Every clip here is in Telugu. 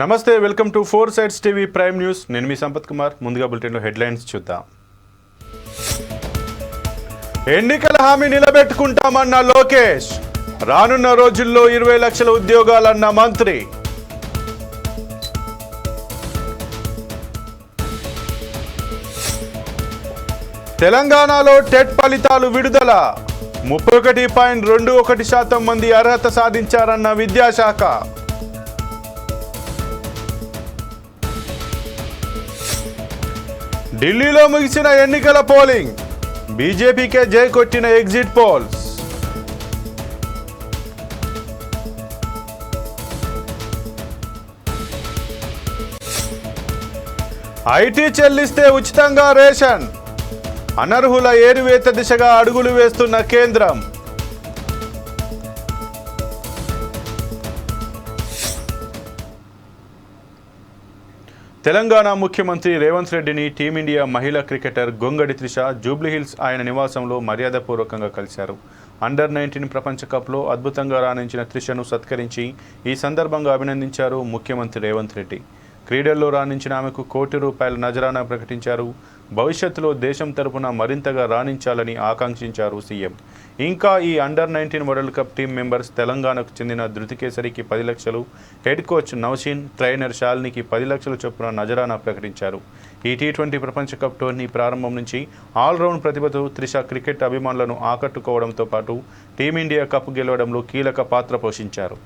నమస్తే, welcome to 4 sides TV prime news. నేను మీ సంపత్ కుమార్. ముందుగా బులెటిన్లో హెడ్లైన్స్ చూద్దాం. ఎన్నికల హామీ నిలబెట్టుకుంటామన్న లోకేష్, రానున్న రోజుల్లో 20 లక్షల ఉద్యోగాలన్న మంత్రి. తెలంగాణలో టెట్ ఫలితాలు విడుదల, 31.21% మంది అర్హత సాధించారన్న విద్యాశాఖ. ఢిల్లీలో ముగిసిన ఎన్నికల పోలింగ్, బీజేపీకే జై కొట్టిన ఎగ్జిట్ పోల్స్. ఐటీ చెల్లిస్తే ఉచితంగా రేషన్, అనర్హుల ఏరివేత దిశగా అడుగులు వేస్తున్న కేంద్రం. తెలంగాణ ముఖ్యమంత్రి రేవంత్ రెడ్డిని టీమిండియా మహిళా క్రికెటర్ గొంగడి త్రిష జూబ్లీహిల్స్ ఆయన నివాసంలో మర్యాదపూర్వకంగా కలిశారు. అండర్-19 ప్రపంచ కప్లో అద్భుతంగా రాణించిన త్రిషను సత్కరించి ఈ సందర్భంగా అభినందించారు ముఖ్యమంత్రి రేవంత్ రెడ్డి. క్రీడల్లో రాణించిన ఆమెకు ₹1 కోటి నజరానా ప్రకటించారు. భవిష్యత్తులో దేశం తరపున మరింతగా రాణించాలని ఆకాంక్షించారు సీఎం. ఇంకా ఈ under-19 world cup team members తెలంగాణకు చెందిన ధృతికేసరికి 10 లక్షలు, హెడ్ కోచ్ నౌషీన్, ట్రైనర్ శాలినికి 10 లక్షల చొప్పున నజరానా ప్రకటించారు. ఈ T20 ప్రపంచ కప్ టోర్నీ ప్రారంభం నుంచి ఆల్రౌండ్ ప్రతిభతో త్రిష క్రికెట్ అభిమానులను ఆకట్టుకోవడంతో పాటు టీమిండియా కప్ గెలవడంలో కీలక పాత్ర పోషించారు.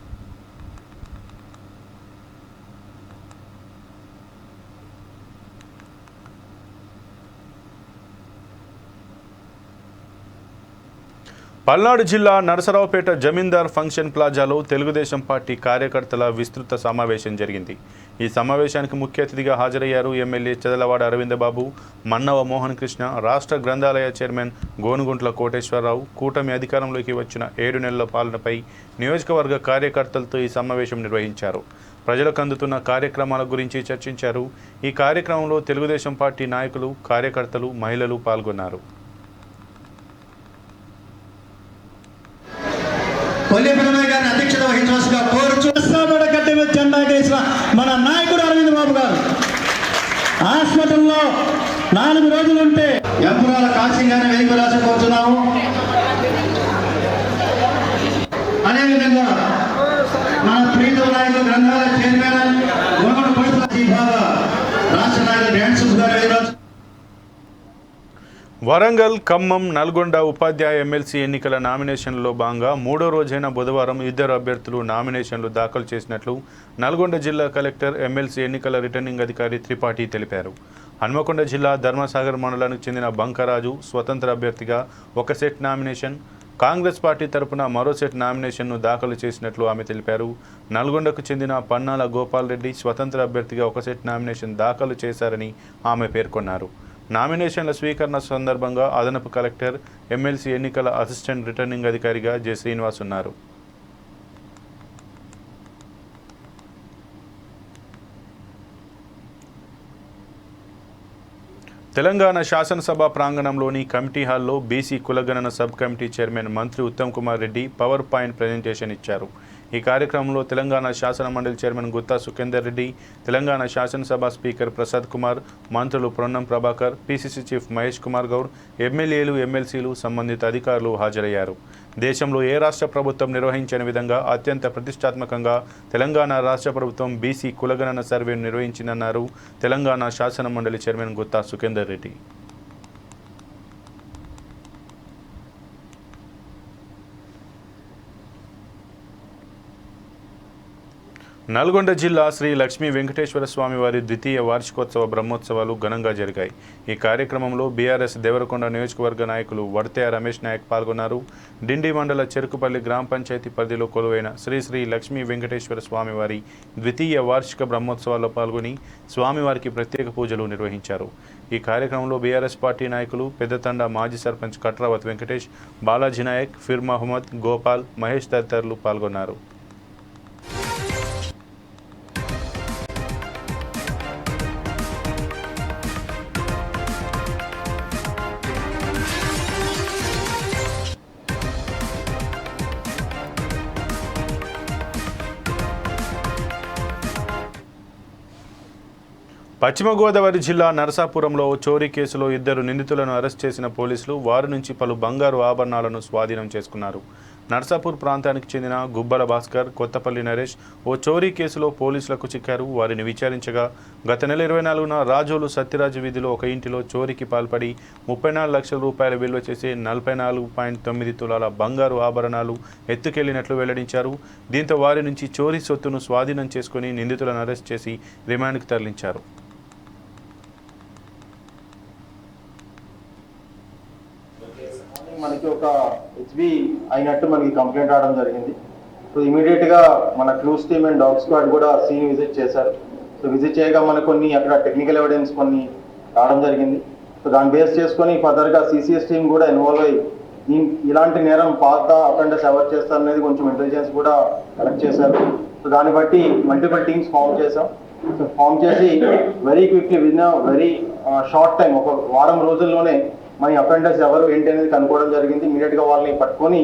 పల్నాడు జిల్లా నరసరావుపేట జమీందార్ ఫంక్షన్ ప్లాజాలో తెలుగుదేశం పార్టీ కార్యకర్తల విస్తృత సమావేశం జరిగింది. ఈ సమావేశానికి ముఖ్య అతిథిగా హాజరయ్యారు ఎమ్మెల్యే చదలవాడ అరవిందబాబు, మన్నవ మోహన్ కృష్ణ, రాష్ట్ర గ్రంథాలయ చైర్మన్ గోనుగుంట్ల కోటేశ్వరరావు. కూటమి అధికారంలోకి వచ్చిన 7 నెలల పాలనపై నియోజకవర్గ కార్యకర్తలతో ఈ సమావేశం నిర్వహించారు. ప్రజలకు అందుతున్న కార్యక్రమాల గురించి చర్చించారు. ఈ కార్యక్రమంలో తెలుగుదేశం పార్టీ నాయకులు, కార్యకర్తలు, మహిళలు పాల్గొన్నారు. అధ్యక్షత వహించవలసిగా కోరుచు గడ్డ మీద జెండా వేసిన మన నాయకుడు అరవింద్ బాబు గారు హాస్పిటల్లో 4 రోజులుంటే ఎంపురాల కాశీగానే వెలికి రాసి కోరుతున్నాము. అదేవిధంగా మన ప్రీతం నాయకులు గ్రంథాలయ చైర్మన్ రాష్ట్ర నాయకులు డ్యాన్స్ గారు. వరంగల్, ఖమ్మం, నల్గొండ ఉపాధ్యాయ ఎమ్మెల్సీ ఎన్నికల నామినేషన్లలో భాగంగా 3వ రోజైన బుధవారం 2 అభ్యర్థులు నామినేషన్లు దాఖలు చేసినట్లు నల్గొండ జిల్లా కలెక్టర్, ఎమ్మెల్సీ ఎన్నికల రిటర్నింగ్ అధికారి త్రిపాఠి తెలిపారు. హన్మకొండ జిల్లా ధర్మసాగర్ మండలానికి చెందిన బంకరాజు స్వతంత్ర అభ్యర్థిగా ఒక సెట్ నామినేషన్, కాంగ్రెస్ పార్టీ తరపున మరో సెట్ నామినేషన్ను దాఖలు చేసినట్లు ఆమె తెలిపారు. నల్గొండకు చెందిన పన్నాల గోపాల్ రెడ్డి స్వతంత్ర అభ్యర్థిగా ఒక సెట్ నామినేషన్ దాఖలు చేశారని ఆమె పేర్కొన్నారు. నామినేషన్ల స్వీకరణ సందర్భంగా అదనపు కలెక్టర్, ఎమ్మెల్సీ ఎన్నికల అసిస్టెంట్ రిటర్నింగ్ అధికారిగా జె శ్రీనివాస్ ఉన్నారు. తెలంగాణ శాసనసభ ప్రాంగణంలోని కమిటీ హాల్లో బీసీ కులగణన సబ్ కమిటీ చైర్మన్ మంత్రి Uttam Kumar Reddy power point presentation ఇచ్చారు. ఈ కార్యక్రమంలో తెలంగాణ శాసన మండలి చైర్మన్ గుత్తా సుఖేందర్ రెడ్డి, తెలంగాణ శాసనసభ స్పీకర్ ప్రసాద్ కుమార్, మంత్రులు పొన్నం ప్రభాకర్, పీసీసీ చీఫ్ మహేష్ కుమార్ గౌడ్, ఎమ్మెల్యేలు, ఎమ్మెల్సీలు, సంబంధిత అధికారులు హాజరయ్యారు. దేశంలో ఏ రాష్ట్ర ప్రభుత్వం నిర్వహించని విధంగా అత్యంత ప్రతిష్టాత్మకంగా తెలంగాణ రాష్ట్ర ప్రభుత్వం బీసీ కులగణన సర్వేను నిర్వహించిందన్నారు తెలంగాణ శాసన మండలి చైర్మన్ గుత్తా సుఖేందర్ రెడ్డి. నల్గొండ జిల్లా శ్రీ లక్ష్మీ వెంకటేశ్వర స్వామి వారి ద్వితీయ వార్షికోత్సవ బ్రహ్మోత్సవాలు ఘనంగా జరిగాయి. ఈ కార్యక్రమంలో బీఆర్ఎస్ దేవరకొండ నియోజకవర్గ నాయకులు వడతే రమేష్ నాయక్ పాల్గొన్నారు. డిండి మండల చెరుకుపల్లి గ్రామ పంచాయతీ పరిధిలో కొలువైన శ్రీ లక్ష్మీ వెంకటేశ్వర స్వామివారి ద్వితీయ వార్షిక బ్రహ్మోత్సవాల్లో పాల్గొని స్వామివారికి ప్రత్యేక పూజలు నిర్వహించారు. ఈ కార్యక్రమంలో బీఆర్ఎస్ పార్టీ నాయకులు పెద్దతండ మాజీ సర్పంచ్ కట్రావత్ వెంకటేష్, బాలాజీ నాయక్, ఫిర్ మహమ్మద్, గోపాల్, మహేష్ తదితరులు పాల్గొన్నారు. పశ్చిమ గోదావరి జిల్లా నరసాపురంలో చోరీ కేసులో 2 నిందితులను అరెస్ట్ చేసిన పోలీసులు వారి నుంచి పలు బంగారు ఆభరణాలను స్వాధీనం చేసుకున్నారు. నర్సాపూర్ ప్రాంతానికి చెందిన గుబ్బల భాస్కర్, కొత్తపల్లి నరేష్ ఓ చోరీ కేసులో పోలీసులకు చిక్కారు. వారిని విచారించగా గత నెల 24న రాజోలు సత్యరాజు వీధిలో ఒక ఇంటిలో చోరీకి పాల్పడి 34 లక్షల రూపాయల విలువ చేసే 44.9 తులాల బంగారు ఆభరణాలు ఎత్తుకెళ్లినట్లు వెల్లడించారు. దీంతో వారి నుంచి చోరీ సొత్తును స్వాధీనం చేసుకుని నిందితులను అరెస్ట్ చేసి రిమాండ్కు తరలించారు. మనకి ఒక హెచ్బి అయినట్టు మనకి కంప్లైంట్ రావడం జరిగింది. సో ఇమీడియట్ గా మన clues team and dog squad కూడా సీన్ విజిట్ చేశారు. సో విజిట్ చేయగా మనకు కొన్ని అక్కడ టెక్నికల్ ఎవిడెన్స్ కొన్ని రావడం జరిగింది. సో దాన్ని బేస్ చేసుకొని ఫర్దర్ గా సిసిఎస్ టీమ్ కూడా ఇన్వాల్వ్ అయ్యి ఇలాంటి నేరం పాత అఫెండర్స్ ఎవరు చేస్తారనేది కొంచెం ఇంటెలిజెన్స్ కూడా కలెక్ట్ చేశారు. సో దాన్ని బట్టి మల్టిపుల్ టీమ్స్ ఫామ్ చేశాం. సో ఫామ్ చేసి very quickly with very short time, ఒక వారం రోజుల్లోనే మన అఫెండర్స్ ఎవరు ఏంటి అనేది కనుక్కోవడం జరిగింది. ఇమీడియట్ గా వాళ్ళని పట్టుకొని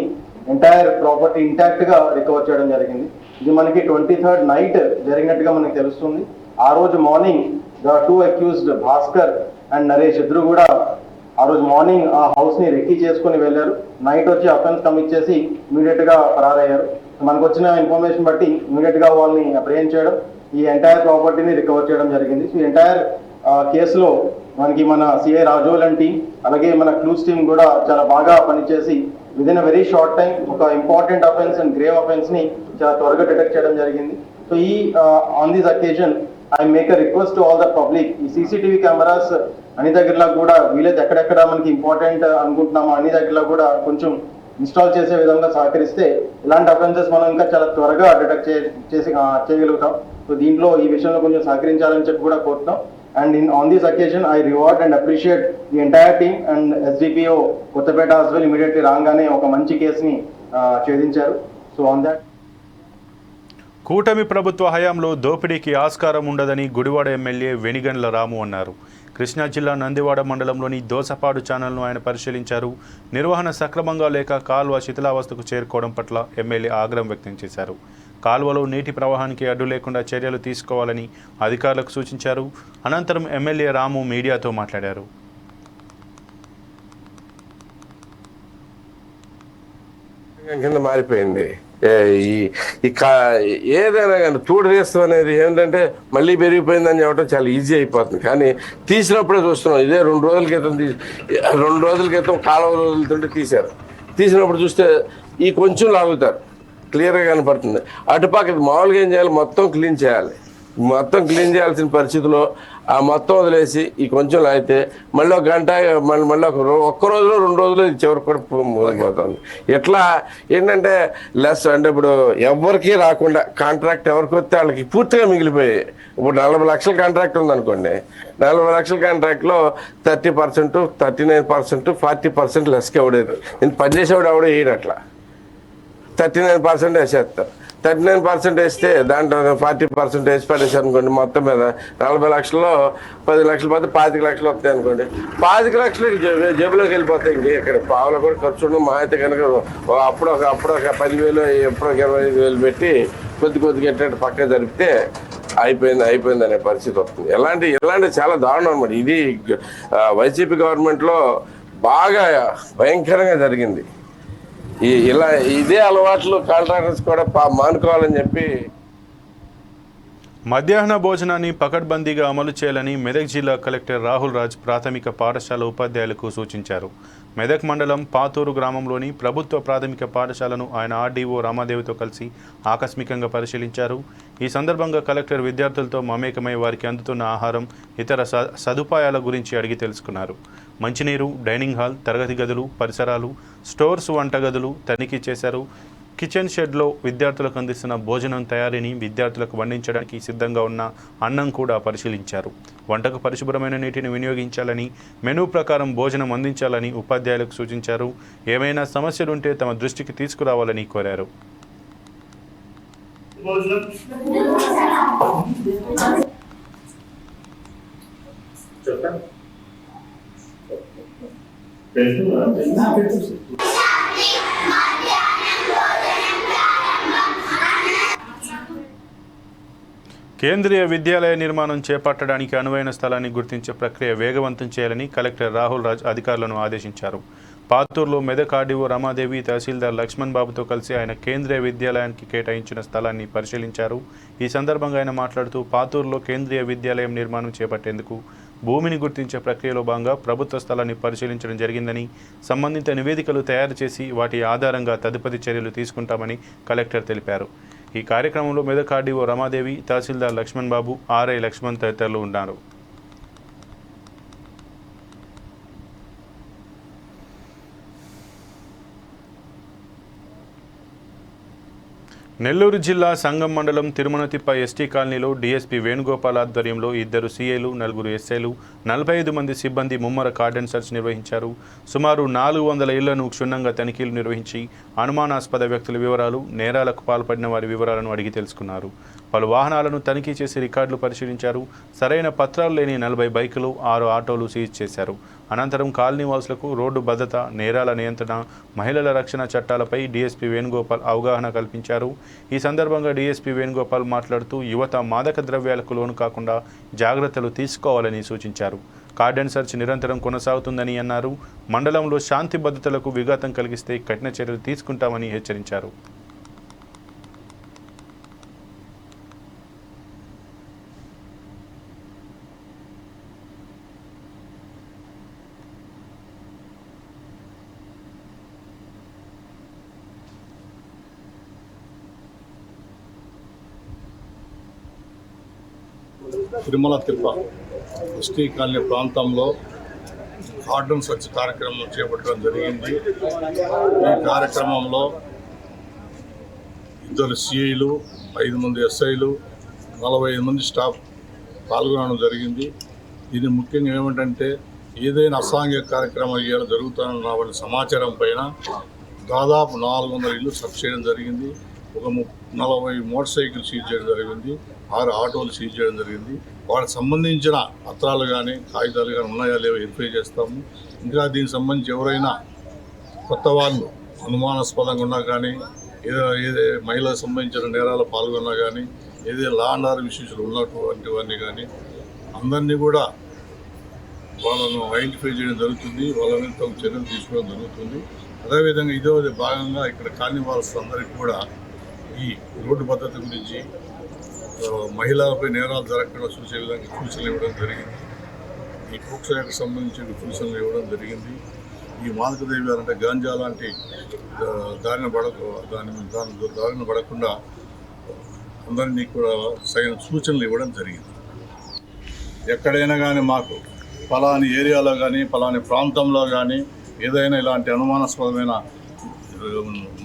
ఎంటైర్ ప్రాపర్టీ ఇంటాక్ట్ గా రికవర్ చేయడం జరిగింది. ఇది మనకి 23rd నైట్ జరిగినట్టుగా మనకి తెలుస్తుంది. ఆ రోజు morning the 2 accused Bhaskar and Naresh ఇద్దరు కూడా ఆ రోజు మార్నింగ్ ఆ హౌస్ ని రెక్కీ చేసుకుని వెళ్ళారు. నైట్ వచ్చి అఫెన్స్ కమిట్ చేసి ఇమీడియట్ గా ఫరారయ్యారు. మనకు వచ్చిన ఇన్ఫర్మేషన్ బట్టి ఇమీడియట్ గా వాళ్ళని అప్రిహెండ్ చేయడం, ఈ ఎంటైర్ ప్రాపర్టీని రికవర్ చేయడం జరిగింది. సో ఎంటైర్ కేసులో మనకి మన సిఐ రాజోల్ అండ్ టీమ్ అలాగే మన క్లూస్ టీమ్ కూడా చాలా బాగా పనిచేసి within a very short time ఒక important offence and grave offence ని చాలా త్వరగా డిటెక్ట్ చేయడం జరిగింది. సో ఈ on this occasion I make a request to all the public, ఈ సీసీటీవీ కెమెరాస్ అన్ని దగ్గరలో కూడా వీలైతే ఎక్కడెక్కడ మనకి ఇంపార్టెంట్ అనుకుంటున్నామో అన్ని దగ్గరలో కూడా కొంచెం ఇన్స్టాల్ చేసే విధంగా సహకరిస్తే ఇలాంటి అఫెన్సెస్ మనం ఇంకా చాలా త్వరగా డిటెక్ట్ చేయగలుగుతాం. సో దీంట్లో ఈ విషయంలో కొంచెం సహకరించాలని చెప్పి కూడా కోరుతున్నాం. And on this occasion, I reward and appreciate the entire team and SDPO Kottapeta as well. Immediately రాగానే ఒక మంచి కేసుని ఛేదించారు. So on that. కూటమి ప్రభుత్వ హయాంలో దోపిడీకి ఆస్కారం ఉండదని గుడివాడ ఎమ్మెల్యే వెనిగండ్ల రాము అన్నారు. కృష్ణా జిల్లా నందివాడ మండలంలోని దోసపాడు ఛానల్ను ఆయన పరిశీలించారు. నిర్వహణ సక్రమంగా లేక కాల్వ శిథిలావస్థకు చేరుకోవడం పట్ల ఎమ్మెల్యే ఆగ్రహం వ్యక్తం చేశారు. కాల్వలో నీటి ప్రవాహానికి అడ్డు లేకుండా చర్యలు తీసుకోవాలని అధికారులకు సూచించారు. అనంతరం ఎమ్మెల్యే రాము మీడియాతో మాట్లాడారు. కింద మారిపోయింది. ఏదైనా కానీ తూడు తీస్తాం అనేది ఏంటంటే మళ్ళీ పెరిగిపోయిందని చెప్పడం చాలా ఈజీ అయిపోతుంది. కానీ తీసినప్పుడే చూస్తున్నాం. ఇదే 2 రోజుల క్రితం కాలువ వదులుతుంటే తీశారు. తీసినప్పుడు చూస్తే ఈ కొంచెం లాగుతారు, క్లియర్గా కనపడుతుంది. అటుపక్క మామూలుగా ఏం చేయాలి, మొత్తం క్లీన్ చేయాలి. మొత్తం క్లీన్ చేయాల్సిన పరిస్థితిలో ఆ మొత్తం వదిలేసి ఈ కొంచెం లాగితే మళ్ళీ 1 గంట మళ్ళీ ఒక్క రోజులో 2 రోజులు చివరికి కూడా ముగిపోతుంది. ఇట్లా ఏంటంటే లెస్ అంటే ఇప్పుడు ఎవరికి రాకుండా కాంట్రాక్ట్ ఎవరికి వస్తే వాళ్ళకి పూర్తిగా మిగిలిపోయాయి. ఇప్పుడు 40 లక్షల కాంట్రాక్ట్ ఉందనుకోండి, 40 లక్షల కాంట్రాక్ట్లో 30%, 39%, 40% లెస్కి ఎవడేది. నేను పనిచేసేవాడు ఎవడో వేయడట్లా 39% వేసేస్తారు. 39% వేస్తే దాంట్లో 40% వేసి పడేసారు అనుకోండి. మొత్తం మీద 40 లక్షల్లో 10 లక్షలు పోతే 25 లక్షలు వస్తాయి అనుకోండి. 25 లక్షలు జేబులోకి వెళ్ళిపోతాయి. ఇంక ఇక్కడ పావులు కూడా ఖర్చు ఉండదు. మా అయితే కనుక అప్పుడు ఒక 10,000 ఎప్పుడో 25,000 పెట్టి కొద్దిగా ఎట్లా పక్క జరిపితే అయిపోయింది అనే పరిస్థితి వస్తుంది. ఇలాంటి చాలా దారుణం అనమాట. ఇది వైసీపీ గవర్నమెంట్లో బాగా భయంకరంగా జరిగింది. ఇదే అలవాట్లు కాంట్రాక్టర్స్ కూడా మానుకోవాలని చెప్పి మధ్యాహ్న భోజనాన్ని పకడ్బందీగా అమలు చేయాలని మెదక్ జిల్లా కలెక్టర్ రాహుల్ రాజ్ ప్రాథమిక పాఠశాల ఉపాధ్యాయులకు సూచించారు. మెదక్ మండలం పాతూరు గ్రామంలోని ప్రభుత్వ ప్రాథమిక పాఠశాలను ఆయన ఆర్డీఓ రామాదేవితో కలిసి ఆకస్మికంగా పరిశీలించారు. ఈ సందర్భంగా కలెక్టర్ విద్యార్థులతో మమేకమై వారికి అందుతున్న ఆహారం, ఇతర సదుపాయాల గురించి అడిగి తెలుసుకున్నారు. మంచినీరు, డైనింగ్ హాల్, తరగతి గదులు, పరిసరాలు, స్టోర్స్, వంటగదులు తనిఖీ చేశారు. కిచెన్ షెడ్లో విద్యార్థులకు అందిస్తున్న భోజనం తయారీని, విద్యార్థులకు వండించడానికి సిద్ధంగా ఉన్న అన్నం కూడా పరిశీలించారు. వంటకు పరిశుభ్రమైన నీటిని వినియోగించాలని, మెనూ ప్రకారం భోజనం అందించాలని ఉపాధ్యాయులకు సూచించారు. ఏమైనా సమస్యలుంటే తమ దృష్టికి తీసుకురావాలని కోరారు. కేంద్రీయ విద్యాలయ నిర్మాణం చేపట్టడానికి అనువైన స్థలాన్ని గుర్తించే ప్రక్రియ వేగవంతం చేయాలని కలెక్టర్ రాహుల్ రాజ్ అధికారులను ఆదేశించారు. పాతూరులో మెదక్ ఆర్డీఓ రమాదేవి, తహసీల్దార్ లక్ష్మణ్ బాబుతో కలిసి ఆయన కేంద్రీయ విద్యాలయానికి కేటాయించిన స్థలాన్ని పరిశీలించారు. ఈ సందర్భంగా ఆయన మాట్లాడుతూ పాతూరులో కేంద్రీయ విద్యాలయం నిర్మాణం చేపట్టేందుకు భూమిని గుర్తించే ప్రక్రియలో భాగంగా ప్రభుత్వ స్థలాన్ని పరిశీలించడం జరిగిందని, సంబంధిత నివేదికలు తయారు చేసి వాటి ఆధారంగా తదుపరి చర్యలు తీసుకుంటామని కలెక్టర్ తెలిపారు. ఈ కార్యక్రమంలో మెదక్ ఆర్డీఓ రమాదేవి, తహసీల్దార్ లక్ష్మణ్ బాబు, ఆర్ఐ లక్ష్మణ్ తదితరులు ఉన్నారు. నెల్లూరు జిల్లా సంగం మండలం తిరుమనతిప్ప ఎస్టీ కాలనీలో డీఎస్పీ వేణుగోపాల్ ఆధ్వర్యంలో 2 సీఏలు, 4 ఎస్ఐలు, 45 మంది సిబ్బంది ముమ్మర కార్డన్ సెర్చ్ నిర్వహించారు. సుమారు 400 ఇళ్లను క్షుణ్ణంగా తనిఖీలు నిర్వహించి అనుమానాస్పద వ్యక్తుల వివరాలు, నేరాలకు పాల్పడిన వారి వివరాలను అడిగి తెలుసుకున్నారు. పలు వాహనాలను తనిఖీ చేసి రికార్డులు పరిశీలించారు. సరైన పత్రాలు లేని 40 బైకులు, 6 ఆటోలు సీజ్ చేశారు. అనంతరం కాలనీ వాసులకు రోడ్డు భద్రత, నేరాల నియంత్రణ, మహిళల రక్షణ చట్టాలపై డీఎస్పీ వేణుగోపాల్ అవగాహన కల్పించారు. ఈ సందర్భంగా డీఎస్పీ వేణుగోపాల్ మాట్లాడుతూ యువత మాదక ద్రవ్యాలకు లోను కాకుండా జాగ్రత్తలు తీసుకోవాలని సూచించారు. కార్డన్ సెర్చ్ నిరంతరం కొనసాగుతుందని అన్నారు. మండలంలో శాంతి భద్రతలకు విఘాతం కలిగిస్తే కఠిన చర్యలు తీసుకుంటామని హెచ్చరించారు. తిరుమల-తిప్ప ఎస్టీ కాలనీ ప్రాంతంలో కార్డన్ సెర్చ్ కార్యక్రమం చేపట్టడం జరిగింది. ఈ కార్యక్రమంలో 2 సిఐలు, 5 మంది ఎస్ఐలు, 45 మంది స్టాఫ్ పాల్గొనడం జరిగింది. ఇది ముఖ్యంగా ఏమిటంటే ఏదైనా అసాంఘిక కార్యక్రమం ఇవాళ జరుగుతున్న వాటి సమాచారం పైన దాదాపు 400 ఇళ్ళు సెర్చ్ చేయడం జరిగింది. ఒక 40 మోటార్ సైకిల్ సీజ్ చేయడం జరిగింది. 6 ఆటోలు సీజ్ చేయడం జరిగింది. వాటికి సంబంధించిన పత్రాలు కానీ కాగితాలు కానీ ఉన్నాయా లేవో వెరిఫై చేస్తాము. ఇంకా దీనికి సంబంధించి ఎవరైనా కొత్త వాళ్ళు అనుమానాస్పదంగా ఉన్నా కానీ, ఏదే మహిళలకు సంబంధించిన నేరాలు పాల్గొన్నా కానీ, ఏదైనా లా అండ్ ఆర్డర్ ఇష్యూస్లు ఉన్నటువంటివన్నీ కానీ అందరినీ కూడా వాళ్ళను ఐడెంటిఫై చేయడం జరుగుతుంది. వాళ్ళని తగు చర్యలు తీసుకోవడం జరుగుతుంది. అదేవిధంగా ఇదే భాగంగా ఇక్కడ కాలనీ వాసులందరికీ కూడా ఈ రోడ్డు భద్రత గురించి, మహిళలపై నేరాలు జరగకుండా చూసే విధంగా సూచనలు ఇవ్వడం జరిగింది. ఈ పోక్సోకి సంబంధించిన సూచనలు ఇవ్వడం జరిగింది. ఈ మాదక ద్రవ్యాలు అంటే గాంజా లాంటి దారిన పడకుండా అందరినీ కూడా సరైన సూచనలు ఇవ్వడం జరిగింది. ఎక్కడైనా కానీ మాకు ఫలాని ఏరియాలో కానీ ఫలాని ప్రాంతంలో కానీ ఏదైనా ఇలాంటి అనుమానాస్పదమైన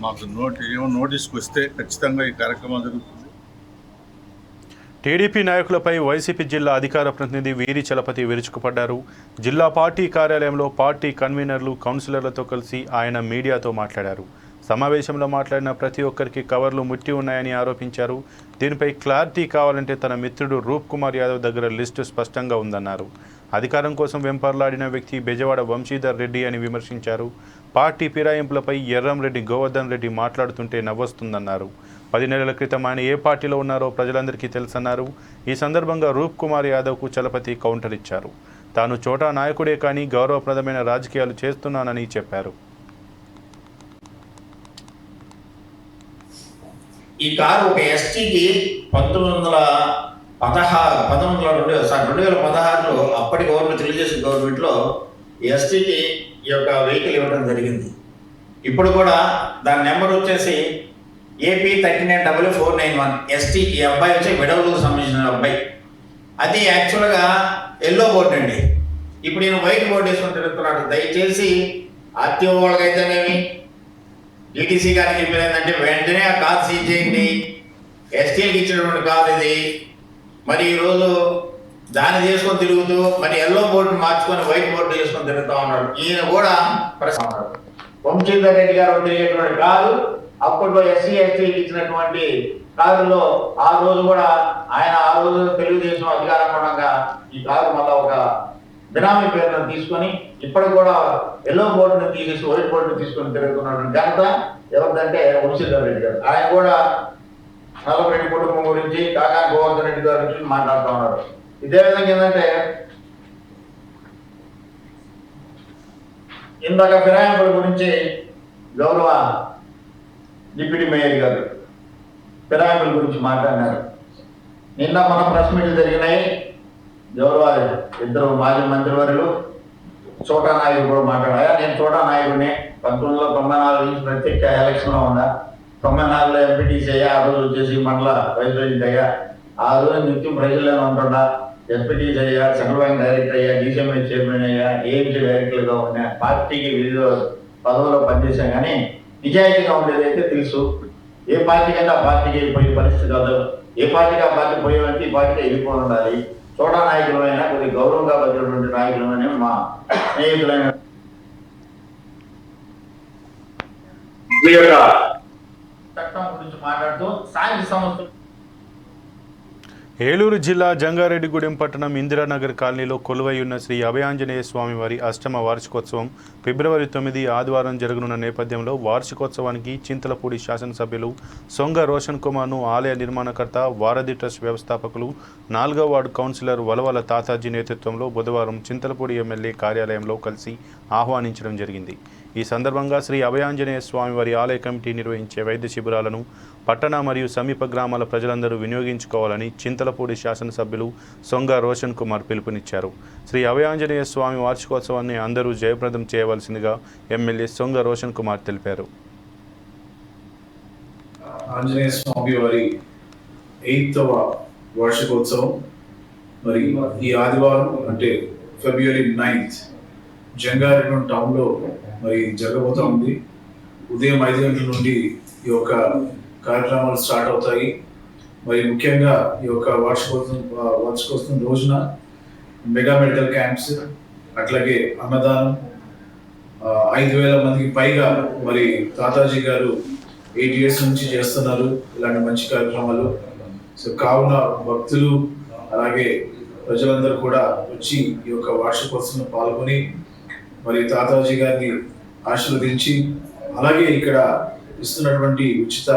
మాకు నోటీస్కి వస్తే ఖచ్చితంగా ఈ కార్యక్రమం జరుగుతుంది. టీడీపీ నాయకులపై వైసీపీ జిల్లా అధికార ప్రతినిధి వీరి చలపతి విరుచుకుపడ్డారు. జిల్లా పార్టీ కార్యాలయంలో పార్టీ కన్వీనర్లు, కౌన్సిలర్లతో కలిసి ఆయన మీడియాతో మాట్లాడారు. సమావేశంలో మాట్లాడిన ప్రతి ఒక్కరికి కవర్లు ముట్టి ఉన్నాయని ఆరోపించారు. దీనిపై క్లారిటీ కావాలంటే తన మిత్రుడు రూప్ కుమార్ యాదవ్ దగ్గర లిస్టు స్పష్టంగా ఉందన్నారు. అధికారం కోసం వెంపర్లాడిన వ్యక్తి బెజవాడ వంశీధర్ రెడ్డి అని విమర్శించారు. పార్టీ ఫిరాయింపులపై ఎర్రంరెడ్డి గోవర్ధన్ రెడ్డి మాట్లాడుతుంటే నవ్వొస్తుందన్నారు. 10 నెలల క్రితం ఆయన ఏ పార్టీలో ఉన్నారో ప్రజలందరికీ తెలుసన్నారు. ఈ సందర్భంగా రూప్ కుమార్ యాదవ్కు చలపతి కౌంటర్ ఇచ్చారు. తాను చోటా నాయకుడే కానీ గౌరవప్రదమైన రాజకీయాలు చేస్తున్నానని చెప్పారు. ఈ కారు ఒక ఎస్టీకి 2016లో అప్పటి గవర్నమెంట్, తెలుగుదేశం గవర్నమెంట్లో ఎస్టీకి ఈ యొక్క వెహికల్ ఇవ్వడం జరిగింది. ఇప్పుడు కూడా దాని నెంబర్ వచ్చేసి AP 394491 ఎస్టీ. ఈ అబ్బాయి వచ్చి విడవలకు సంబంధించిన అబ్బాయి. అది యాక్చువల్గా ఎల్లో బోర్డు అండి. ఇప్పుడు నేను వైట్ బోర్డు వేసుకుని తిరుగుతున్నాడు. దయచేసి ఆర్టీఓ వాళ్ళకైతేనేమి, DTC గారికి చెప్పేది ఏంటంటే వెంటనే ఆ కార్ సీజ్ చేయండి. ఎస్టీకి ఇచ్చినటువంటి కార్ ఇది. మరి ఈరోజు దాన్ని చేసుకొని తిరుగుతూ మరి ఎల్లో బోర్డు మార్చుకొని వైట్ బోర్డు చేసుకొని తిరుగుతూ ఉన్నాడు. ఈయన కూడా ప్రశ్న వంశీధర్ రెడ్డి గారు తిరిగేటువంటి కారు అప్పట్లో SC STకి ఇచ్చినటువంటి కారులో ఆ రోజు కూడా ఆయన ఆ రోజు తెలుగుదేశం అధికారం ఉండగా ఈ కారు మళ్ళా ఒక బినామీ పేరును తీసుకొని ఇప్పటికి కూడా ఎల్లో బోర్డును తీసేసి వైట్ బోర్డును తీసుకొని తిరుగుతున్నటువంటి ఘనత ఎవరిదంటే వంశీధర్ రెడ్డి గారు. ఆయన కూడా నల్లరెడ్డి కుటుంబం గురించి, కాకా గోవర్ధన్ రెడ్డి గారి గురించి మాట్లాడుతూ ఉన్నారు. ఇదే విధంగా ఏంటంటే ఇందాక ఫిరాయింపుల గురించి గౌరవ డిప్యూటీ మేయర్ గారు ఫిరాయింపుల గురించి మాట్లాడినారు. నిన్న మన ప్రెస్ మీట్లు జరిగినాయి. గౌరవ ఇద్దరు మాజీ మంత్రివర్యులు చోటా నాయకుడు కూడా మాట్లాడాయా. నేను చోటా నాయకుడిని 1994 నుంచి ప్రత్యేక ఎలక్షన్లో ఉన్నా. 94లో ఎంపీటీసీ అయ్యా. ఆ రోజు వచ్చేసి మండల వైస్ ప్రెసిడెంట్ అయ్యా. ఆ రోజు నిత్యం ప్రజల్లోనే ఉంటున్నా. ఎంపీటీసీ అయ్యా, సెంట్రల్ బ్యాంక్ డైరెక్టర్ అయ్యా, డీసీఎంఐ చైర్మన్ అయ్యా, ఏఎంసీ డైరెక్టర్గా ఉన్నా. పార్టీకి వివిధ పదవుల్లో పనిచేశాం. కానీ నిజాయితీగా ఉండేది అయితే తెలుసు. ఏ పార్టీకైనా ఆ పార్టీకి పోయే పరిస్థితి కాదు. ఏ పార్టీకి ఆ పార్టీ పోయేవంటే ఈ పార్టీకి వెళ్ళిపోయి ఉండాలి. చోటా నాయకులమైనా కొద్దిగా గౌరవంగా బతికినటువంటి నాయకులమైనా మా స్నేహితులైన చట్టం గురించి మాట్లాడుతూ సాంఘిక సంస్థలు ఏలూరు జిల్లా జంగారెడ్డిగూడెం పట్టణం ఇందిరానగర్ కాలనీలో కొలువై ఉన్న శ్రీ అభయాంజనేయ స్వామివారి అష్టమ వార్షికోత్సవం ఫిబ్రవరి 9 ఆదివారం జరగనున్న నేపథ్యంలో వార్షికోత్సవానికి చింతలపూడి శాసనసభ్యులు సొంగ రోషన్ కుమార్ను ఆలయ నిర్మాణకర్త వారధి ట్రస్ట్ వ్యవస్థాపకులు 4వ వార్డు కౌన్సిలర్ వలవల తాతాజీ నేతృత్వంలో బుధవారం చింతలపూడి ఎమ్మెల్యే కార్యాలయంలో కలిసి ఆహ్వానించడం జరిగింది. ఈ సందర్భంగా శ్రీ అభయాంజనేయ స్వామివారి ఆలయ కమిటీ నిర్వహించే వైద్య శిబిరాలను పట్టణ మరియు సమీప గ్రామాల ప్రజలందరూ వినియోగించుకోవాలని చింతలపూడి శాసనసభ్యులు సొంగ రోషన్ కుమార్ పిలుపునిచ్చారు. శ్రీ అభయాంజనేయ స్వామి వార్షికోత్సవాన్ని అందరూ జయప్రదం చేయవలసిందిగా ఎమ్మెల్యే సొంగ రోషన్ కుమార్ తెలిపారు. ఆంజనేయ స్వామి వారి 8వ వార్షికోత్సవం మరి ఈ ఆదివారం అంటే ఫిబ్రవరి 9 జంగారెడ్డి టౌన్లో మరి జరగబోతా ఉంది. ఉదయం 5 గంటల నుండి ఈ యొక్క కార్యక్రమాలు స్టార్ట్ అవుతాయి. మరి ముఖ్యంగా ఈ యొక్క వార్షికోత్సవం రోజున మెగా మెడికల్ క్యాంప్స్, అట్లాగే అన్నదానం, 5,000 మందికి పైగా మరి తాతాజీ గారు 8 years నుంచి చేస్తున్నారు ఇలాంటి మంచి కార్యక్రమాలు. సో కావున భక్తులు అలాగే ప్రజలందరూ కూడా వచ్చి ఈ యొక్క వార్షికోత్సవంలో పాల్గొని మరి తాతాజీ గారిని ఆశీర్వదించి అలాగే ఇక్కడ ఇస్తున్నటువంటి ఉచిత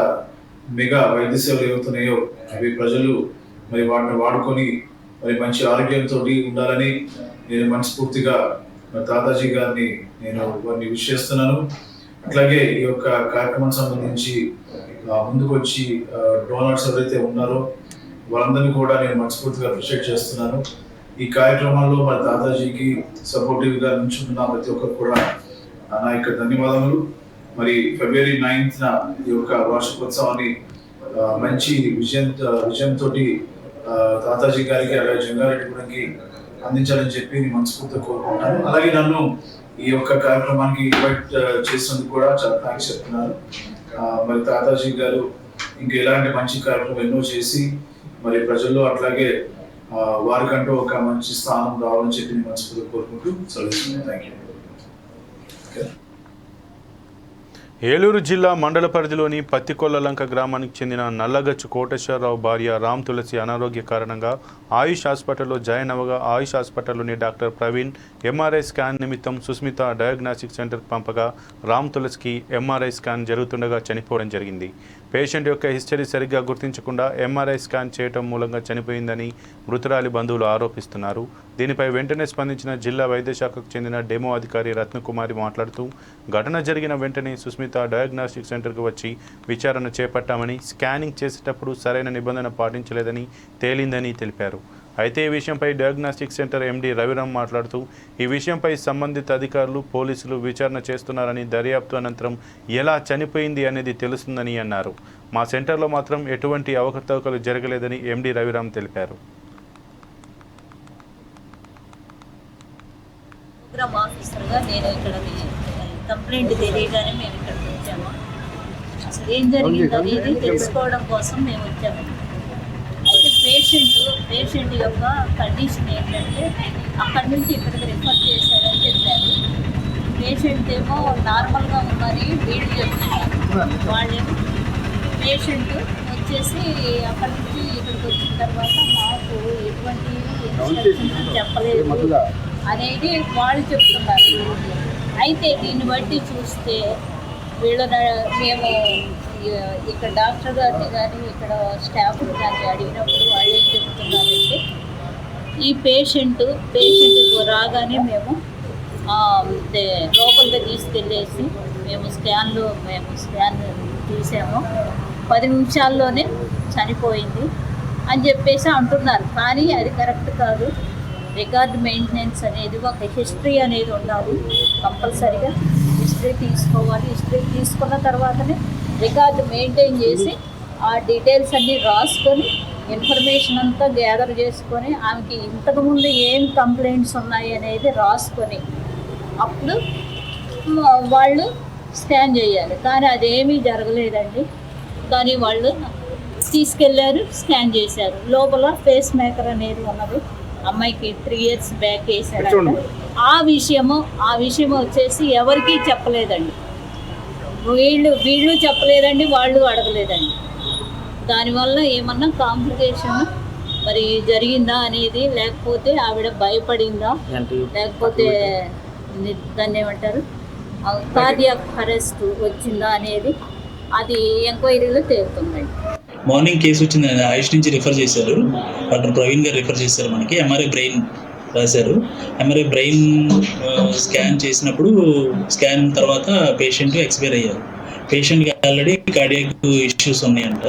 మెగా వైద్య సేవలు ఏవవుతున్నాయో అవి ప్రజలు మరి వాటిని వాడుకొని మరి మంచి ఆరోగ్యంతో ఉండాలని నేను మనస్ఫూర్తిగా తాతాజీ గారిని నేను వారిని విష్ చేస్తున్నాను. అట్లాగే ఈ యొక్క కార్యక్రమం సంబంధించి ముందుకు వచ్చి డోనర్స్ ఎవరైతే ఉన్నారో వాళ్ళందరినీ కూడా నేను మనస్ఫూర్తిగా అప్రిషియేట్ చేస్తున్నాను. ఈ కార్యక్రమాల్లో మరి తాతాజీకి సపోర్టివ్గా నుంచున్న ప్రతి ఒక్కరు కూడా నా యొక్క ధన్యవాదములు. మరి ఫిబ్రవరి 9న ఈ యొక్క వార్షికోత్సవాన్ని మంచి విజయంతో తాతాజీ గారికి అలాగే జంగారెడ్డిగూడెంకి అందించాలని చెప్పి నేను మనస్ఫూర్తిగా కోరుకుంటాను. అలాగే నన్ను ఈ యొక్క కార్యక్రమానికి ఇన్వైట్ చేసినందుకు కూడా చాలా థ్యాంక్స్ చెప్తున్నాను. మరి తాతాజీ గారు ఇంకా ఎలాంటి మంచి కార్యక్రమం ఎన్నో చేసి మరి ప్రజల్లో అట్లాగే వారికంటూ ఒక మంచి స్థానం రావాలని చెప్పి నేను మనస్ఫూర్తిగా కోరుకుంటూ సెలవుస్తున్నాను. Thank you. ఏలూరు జిల్లా మండల పరిధిలోని పత్తికొల్లలంక గ్రామానికి చెందిన నల్లగచ్చు కోటేశ్వరరావు భార్య రామ్ తులసి అనారోగ్య కారణంగా ఆయుష్ హాస్పిటల్లో జాయిన్ అవ్వగా ఆయుష్ హాస్పిటల్లోని డాక్టర్ ప్రవీణ్ ఎంఆర్ఐ స్కాన్ నిమిత్తం సుస్మిత డయాగ్నాస్టిక్ సెంటర్కి పంపగా రామ్ తులసికి ఎంఆర్ఐ స్కాన్ జరుగుతుండగా చనిపోవడం జరిగింది. పేషెంట్ యొక్క హిస్టరీ సరిగ్గా గుర్తించకుండా ఎంఆర్ఐ స్కాన్ చేయడం మూలంగా చనిపోయిందని మృతురాలి బంధువులు ఆరోపిస్తున్నారు. దీనిపై వెంటనే స్పందించిన జిల్లా వైద్య శాఖకు చెందిన డెమో అధికారి రత్నకుమారి మాట్లాడుతూ ఘటన జరిగిన వెంటనే సుస్మిత డయాగ్నాస్టిక్ సెంటర్కు వచ్చి విచారణ చేపట్టామని, స్కానింగ్ చేసేటప్పుడు సరైన నిబంధన పాటించలేదని తేలిందని తెలిపారు. అయితే ఈ విషయంపై డయాగ్నాస్టిక్ సెంటర్ ఎండీ రవిరామ్ మాట్లాడుతూ ఈ విషయంపై సంబంధిత అధికారులు పోలీసులు విచారణ చేస్తున్నారని, దర్యాప్తు అనంతరం ఎలా చనిపోయింది అనేది తెలుస్తుందని అన్నారు. మా సెంటర్లో మాత్రం ఎటువంటి అవకతవకలు జరగలేదని ఎండీ రవిరామ్ తెలిపారు. ప్రోగ్రామ్ ఆఫీసర్గా నేను ఇక్కడ కంప్లైంట్ తెలియగానే మేము ఇక్కడికి వచ్చాము. అసలు ఏం జరిగింది అనేది తెలుసుకోవడం కోసం మేము వచ్చాము. అయితే పేషెంట్ యొక్క కండిషన్ ఏంటంటే అక్కడి నుంచి ఇక్కడికి రిఫర్ చేశారని చెప్పారు. పేషెంట్ ఏమో నార్మల్గా ఉందని వీళ్ళు చెప్తున్నారు. వాళ్ళేమో పేషెంట్ వచ్చేసి అక్కడి నుంచి ఇక్కడికి వచ్చిన తర్వాత మాకు ఎటువంటి ఇన్స్ట్రక్షన్స్ చెప్పలేదు అనేది వాళ్ళు చెప్తున్నారు. అయితే దీన్ని బట్టి చూస్తే మేము ఇక్కడ డాక్టర్ గారిని కానీ ఇక్కడ స్టాఫ్ కానీ అడిగినప్పుడు వాళ్ళు ఏం చెప్తున్నారంటే ఈ పేషెంట్ రాగానే మేము లోపలికి తీసుకెళ్ళేసి మేము స్కాన్ తీసాము 10 నిమిషాల్లోనే చనిపోయింది అని చెప్పేసి అంటున్నారు. కానీ అది కరెక్ట్ కాదు. రికార్డ్ మెయింటెనెన్స్ అనేది ఒక హిస్టరీ అనేది ఉండాలి. కంపల్సరీగా హిస్టరీ తీసుకోవాలి. హిస్టరీ తీసుకున్న తర్వాతనే రికార్డు మెయింటైన్ చేసి ఆ డీటెయిల్స్ అన్నీ రాసుకొని ఇన్ఫర్మేషన్ అంతా గ్యాదర్ చేసుకొని ఆమెకి ఇంతకుముందు ఏం కంప్లైంట్స్ ఉన్నాయి అనేది రాసుకొని అప్పుడు వాళ్ళు స్కాన్ చేయాలి. కానీ అదేమీ జరగలేదండి. కానీ వాళ్ళు తీసుకెళ్ళారు, స్కాన్ చేశారు. లోపల ఫేస్ మేకర్ అనేది ఉన్నది. అమ్మాయికి 3 years బ్యాక్ వేసాడు. ఆ విషయం వచ్చేసి ఎవరికీ చెప్పలేదండి. వీళ్ళు చెప్పలేదండి, వాళ్ళు అడగలేదండి. దానివల్ల ఏమన్నా కాంప్లికేషన్ మరి జరిగిందా అనేది, లేకపోతే ఆవిడ భయపడిందా, లేకపోతే దాన్ని ఏమంటారు కార్డియాక్ అరెస్ట్ వచ్చిందా అనేది అది ఎంక్వైరీలో తేలుతుందండి. మార్నింగ్ కేసు వచ్చింది, ఆయుష్ నుంచి రిఫర్ చేశారు. డాక్టర్ ప్రవీణ్ గారు రిఫర్ చేశారు. మనకి ఎంఆర్ఐ బ్రెయిన్ రాశారు. ఎంఆర్ఐ బ్రెయిన్ స్కాన్ చేసినప్పుడు స్కాన్ తర్వాత పేషెంట్ ఎక్స్పైర్ అయ్యారు. పేషెంట్కి ఆల్రెడీ కార్డియాక్ ఇష్యూస్ ఉన్నాయంట.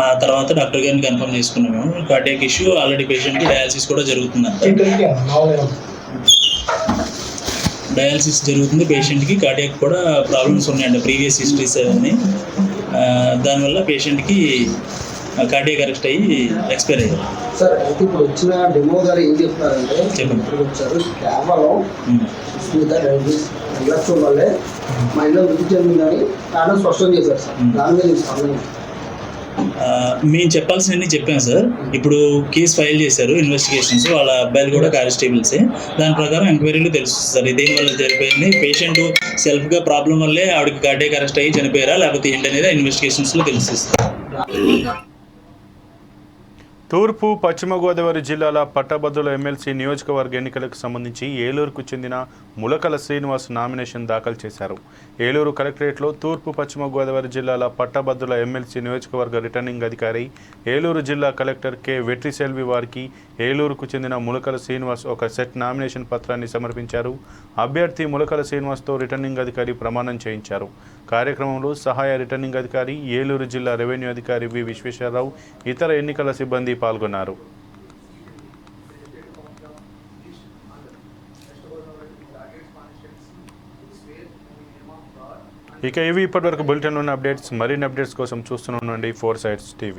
ఆ తర్వాత డాక్టర్ గారిని కన్ఫర్మ్ చేసుకున్నాము. కార్డియాక్ ఇష్యూ ఆల్రెడీ పేషెంట్కి డయాలసిస్ కూడా జరుగుతుందంట. డయాలసిస్ జరుగుతుంది. పేషెంట్కి కార్డియాక్ కూడా ప్రాబ్లమ్స్ ఉన్నాయంట, ప్రీవియస్ హిస్టరీస్ అని. దానివల్ల పేషెంట్కి కార్డియాక్ అరెస్ట్ అయ్యి ఎక్స్పైర్ అయ్యారు. సార్ అయితే ఇప్పుడు వచ్చిన డెమో గారు ఏం చెప్తున్నారంటే చెప్పండి వచ్చారు కేవలం నిర్లక్ష్యం వల్లే మహిళ మృతి చెందిందని కారణం స్పష్టం చేశారు సార్. దాని మీద స్పందన మేము చెప్పాల్సినవన్నీ చెప్పాం సార్. ఇప్పుడు కేసు ఫైల్ చేశారు, ఇన్వెస్టిగేషన్స్. వాళ్ళ అబ్బాయిలు కూడా కానిస్టేబుల్సే. దాని ప్రకారం ఎంక్వైరీలు తెలుస్తుంది సార్ దేనివల్ల చనిపోయింది. పేషెంట్ సెల్ఫ్గా ప్రాబ్లం వల్లే ఆవిడకి కార్డియాక్ అరెస్ట్ అయ్యి చనిపోయారా లేకపోతే ఏంటనేది ఇన్వెస్టిగేషన్స్లో తెలుస్తుంది సార్. తూర్పు పశ్చిమ గోదావరి జిల్లాల పట్టభద్రుల ఎమ్మెల్సీ నియోజకవర్గ ఎన్నికలకు సంబంధించి ఏలూరుకు చెందిన ములకల శ్రీనివాస్ నామినేషన్ దాఖలు చేశారు. ఏలూరు కలెక్టరేట్లో తూర్పు పశ్చిమ గోదావరి జిల్లాల పట్టభద్రుల ఎమ్మెల్సీ నియోజకవర్గ రిటర్నింగ్ అధికారి ఏలూరు జిల్లా కలెక్టర్ కె వెట్రిసెల్వి వారికి ఏలూరుకు చెందిన ములకల శ్రీనివాస్ ఒక సెట్ నామినేషన్ పత్రాన్ని సమర్పించారు. అభ్యర్థి ములకల శ్రీనివాస్తో రిటర్నింగ్ అధికారి ప్రమాణం చేయించారు. కార్యక్రమంలో సహాయ రిటర్నింగ్ అధికారి, ఏలూరు జిల్లా రెవెన్యూ అధికారి వి విశ్వేశ్వరరావు, ఇతర ఎన్నికల సిబ్బంది పాల్గొన్నారు. ఇక ఇవి ఇప్పటివరకు బులెటిన్లో ఉన్న అప్డేట్స్. మరిన్ని అప్డేట్స్ కోసం చూస్తూనే ఉండండి 4 Sides TV.